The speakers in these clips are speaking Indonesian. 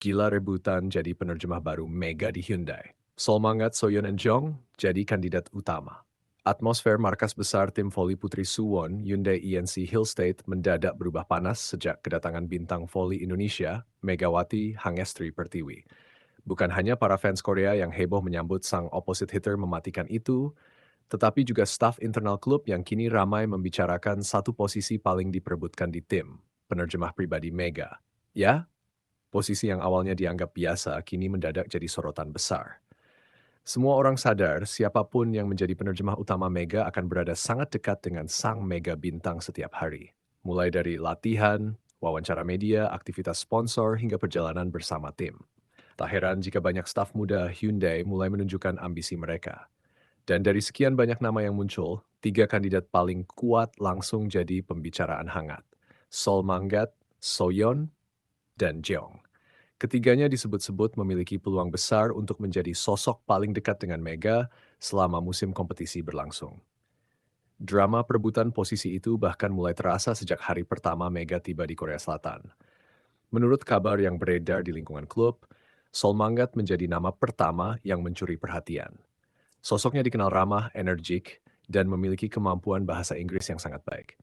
Gila rebutan jadi penerjemah baru Mega di Hyundai. Solmangat Soyeon and Jong jadi kandidat utama. Atmosfer markas besar tim voli putri Suwon, Hyundai ENC Hillstate mendadak berubah panas sejak kedatangan bintang voli Indonesia, Megawati Hangestri Pertiwi. Bukan hanya para fans Korea yang heboh menyambut sang opposite hitter mematikan itu, tetapi juga staf internal klub yang kini ramai membicarakan satu posisi paling diperebutkan di tim, penerjemah pribadi Mega. Ya, posisi yang awalnya dianggap biasa kini mendadak jadi sorotan besar. Semua orang sadar siapapun yang menjadi penerjemah utama Mega akan berada sangat dekat dengan sang Mega bintang setiap hari. Mulai dari latihan, wawancara media, aktivitas sponsor, hingga perjalanan bersama tim. Tak heran jika banyak staf muda Hyundai mulai menunjukkan ambisi mereka. Dan dari sekian banyak nama yang muncul, 3 kandidat paling kuat langsung jadi pembicaraan hangat. Sol Manggat, Soyeon, dan Jeong. Ketiganya disebut-sebut memiliki peluang besar untuk menjadi sosok paling dekat dengan Mega selama musim kompetisi berlangsung. Drama perebutan posisi itu bahkan mulai terasa sejak hari pertama Mega tiba di Korea Selatan. Menurut kabar yang beredar di lingkungan klub, Sol Manggat menjadi nama pertama yang mencuri perhatian. Sosoknya dikenal ramah, energik, dan memiliki kemampuan bahasa Inggris yang sangat baik.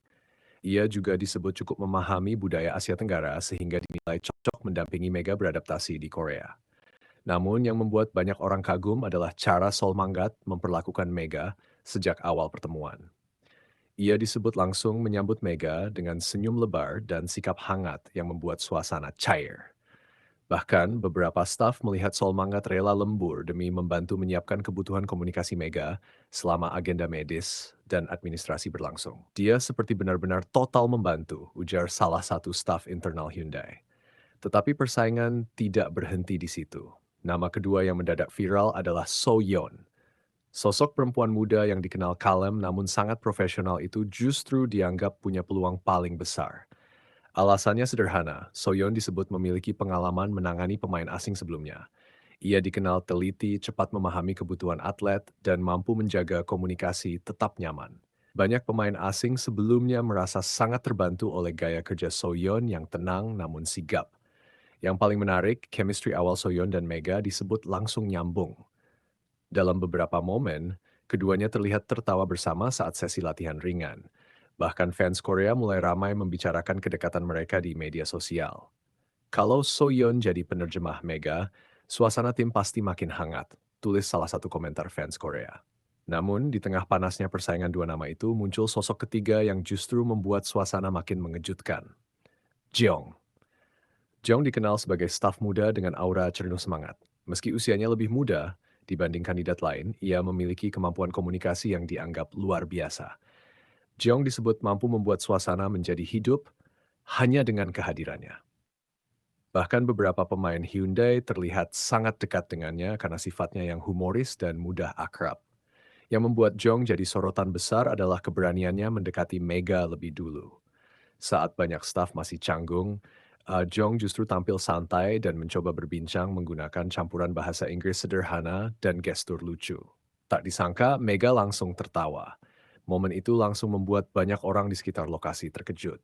Ia juga disebut cukup memahami budaya Asia Tenggara sehingga dinilai cocok mendampingi Mega beradaptasi di Korea. Namun yang membuat banyak orang kagum adalah cara Sol Manggat memperlakukan Mega sejak awal pertemuan. Ia disebut langsung menyambut Mega dengan senyum lebar dan sikap hangat yang membuat suasana cair. Bahkan beberapa staf melihat Sol Manggat rela lembur demi membantu menyiapkan kebutuhan komunikasi Mega selama agenda medis dan administrasi berlangsung. Dia seperti benar-benar total membantu, ujar salah satu staf internal Hyundai. Tetapi persaingan tidak berhenti di situ. Nama kedua yang mendadak viral adalah Soyeon. Sosok perempuan muda yang dikenal kalem namun sangat profesional itu justru dianggap punya peluang paling besar. Alasannya sederhana, Soyeon disebut memiliki pengalaman menangani pemain asing sebelumnya. Ia dikenal teliti, cepat memahami kebutuhan atlet, dan mampu menjaga komunikasi tetap nyaman. Banyak pemain asing sebelumnya merasa sangat terbantu oleh gaya kerja Soyeon yang tenang namun sigap. Yang paling menarik, chemistry awal Soyeon dan Mega disebut langsung nyambung. Dalam beberapa momen, keduanya terlihat tertawa bersama saat sesi latihan ringan. Bahkan fans Korea mulai ramai membicarakan kedekatan mereka di media sosial. Kalau Soyeon jadi penerjemah Mega, suasana tim pasti makin hangat, tulis salah satu komentar fans Korea. Namun, di tengah panasnya persaingan dua nama itu, muncul sosok ketiga yang justru membuat suasana makin mengejutkan. Jeong. Jeong dikenal sebagai staf muda dengan aura ceria semangat. Meski usianya lebih muda dibanding kandidat lain, ia memiliki kemampuan komunikasi yang dianggap luar biasa. Jeong disebut mampu membuat suasana menjadi hidup hanya dengan kehadirannya. Bahkan beberapa pemain Hyundai terlihat sangat dekat dengannya karena sifatnya yang humoris dan mudah akrab. Yang membuat Jeong jadi sorotan besar adalah keberaniannya mendekati Mega lebih dulu. Saat banyak staf masih canggung, Jeong justru tampil santai dan mencoba berbincang menggunakan campuran bahasa Inggris sederhana dan gestur lucu. Tak disangka, Mega langsung tertawa. Momen itu langsung membuat banyak orang di sekitar lokasi terkejut.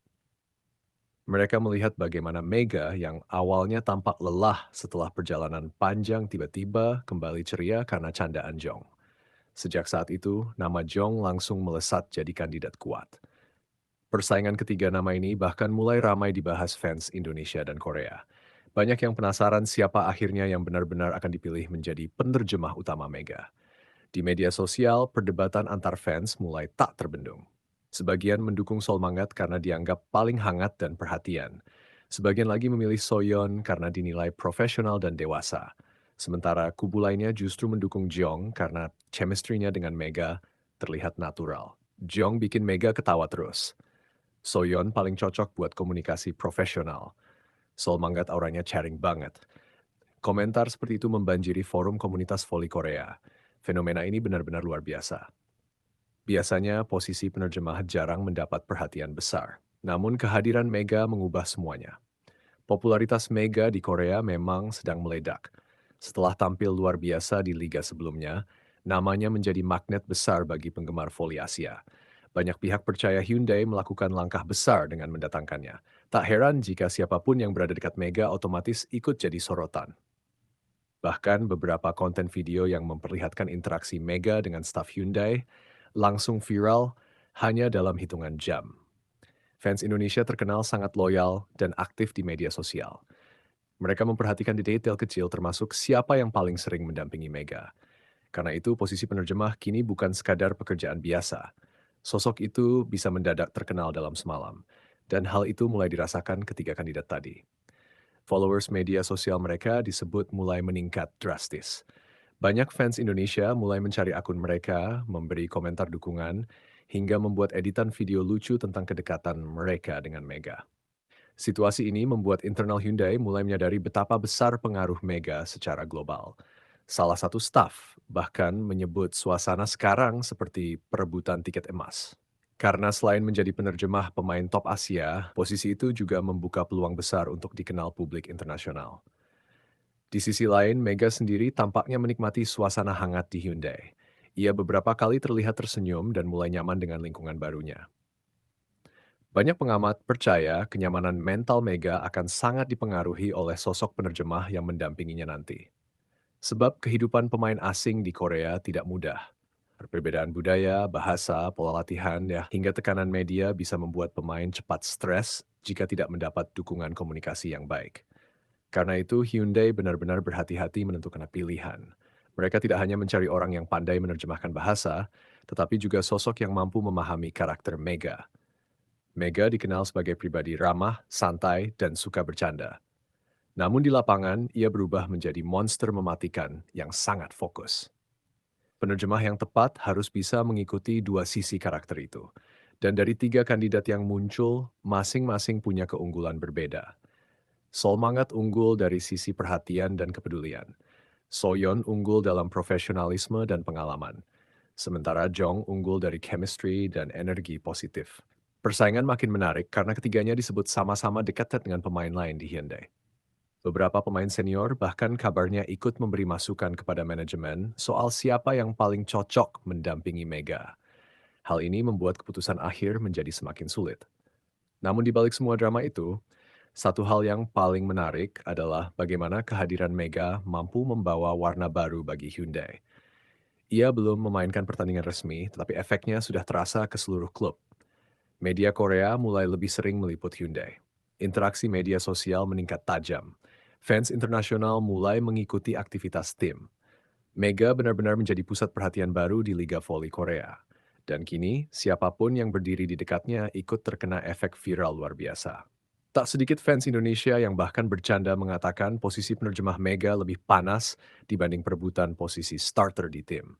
Mereka melihat bagaimana Mega yang awalnya tampak lelah setelah perjalanan panjang tiba-tiba kembali ceria karena candaan Jong. Sejak saat itu, nama Jong langsung melesat jadi kandidat kuat. Persaingan ketiga nama ini bahkan mulai ramai dibahas fans Indonesia dan Korea. Banyak yang penasaran siapa akhirnya yang benar-benar akan dipilih menjadi penerjemah utama Mega. Di media sosial, perdebatan antar fans mulai tak terbendung. Sebagian mendukung Sol Manggat karena dianggap paling hangat dan perhatian. Sebagian lagi memilih Soyeon karena dinilai profesional dan dewasa. Sementara kubu lainnya justru mendukung Jeong karena chemistry-nya dengan Mega terlihat natural. Jeong bikin Mega ketawa terus. Soyeon paling cocok buat komunikasi profesional. Sol Manggat auranya caring banget. Komentar seperti itu membanjiri forum komunitas voli Korea. Fenomena ini benar-benar luar biasa. Biasanya posisi penerjemah jarang mendapat perhatian besar. Namun kehadiran Mega mengubah semuanya. Popularitas Mega di Korea memang sedang meledak. Setelah tampil luar biasa di liga sebelumnya, namanya menjadi magnet besar bagi penggemar voli Asia. Banyak pihak percaya Hyundai melakukan langkah besar dengan mendatangkannya. Tak heran jika siapapun yang berada dekat Mega otomatis ikut jadi sorotan. Bahkan beberapa konten video yang memperlihatkan interaksi Mega dengan staf Hyundai langsung viral hanya dalam hitungan jam. Fans Indonesia terkenal sangat loyal dan aktif di media sosial. Mereka memperhatikan di detail kecil termasuk siapa yang paling sering mendampingi Mega. Karena itu posisi penerjemah kini bukan sekadar pekerjaan biasa. Sosok itu bisa mendadak terkenal dalam semalam. Dan hal itu mulai dirasakan ketiga kandidat tadi. Followers media sosial mereka disebut mulai meningkat drastis. Banyak fans Indonesia mulai mencari akun mereka, memberi komentar dukungan, hingga membuat editan video lucu tentang kedekatan mereka dengan Mega. Situasi ini membuat internal Hyundai mulai menyadari betapa besar pengaruh Mega secara global. Salah satu staf bahkan menyebut suasana sekarang seperti perebutan tiket emas. Karena selain menjadi penerjemah pemain top Asia, posisi itu juga membuka peluang besar untuk dikenal publik internasional. Di sisi lain, Mega sendiri tampaknya menikmati suasana hangat di Hyundai. Ia beberapa kali terlihat tersenyum dan mulai nyaman dengan lingkungan barunya. Banyak pengamat percaya kenyamanan mental Mega akan sangat dipengaruhi oleh sosok penerjemah yang mendampinginya nanti. Sebab kehidupan pemain asing di Korea tidak mudah. Perbedaan budaya, bahasa, pola latihan, hingga tekanan media bisa membuat pemain cepat stres jika tidak mendapat dukungan komunikasi yang baik. Karena itu, Hyundai benar-benar berhati-hati menentukan pilihan. Mereka tidak hanya mencari orang yang pandai menerjemahkan bahasa, tetapi juga sosok yang mampu memahami karakter Mega. Mega dikenal sebagai pribadi ramah, santai, dan suka bercanda. Namun di lapangan, ia berubah menjadi monster mematikan yang sangat fokus. Penerjemah yang tepat harus bisa mengikuti dua sisi karakter itu. Dan dari tiga kandidat yang muncul, masing-masing punya keunggulan berbeda. Solmangat unggul dari sisi perhatian dan kepedulian. Soyeon unggul dalam profesionalisme dan pengalaman. Sementara Jong unggul dari chemistry dan energi positif. Persaingan makin menarik karena ketiganya disebut sama-sama dekat dengan pemain lain di Hyundai. Beberapa pemain senior bahkan kabarnya ikut memberi masukan kepada manajemen soal siapa yang paling cocok mendampingi Mega. Hal ini membuat keputusan akhir menjadi semakin sulit. Namun di balik semua drama itu, satu hal yang paling menarik adalah bagaimana kehadiran Mega mampu membawa warna baru bagi Hyundai. Ia belum memainkan pertandingan resmi, tetapi efeknya sudah terasa ke seluruh klub. Media Korea mulai lebih sering meliput Hyundai. Interaksi media sosial meningkat tajam. Fans internasional mulai mengikuti aktivitas tim. Mega benar-benar menjadi pusat perhatian baru di Liga Voli Korea. Dan kini, siapapun yang berdiri di dekatnya ikut terkena efek viral luar biasa. Tak sedikit fans Indonesia yang bahkan bercanda mengatakan posisi penerjemah Mega lebih panas dibanding perebutan posisi starter di tim.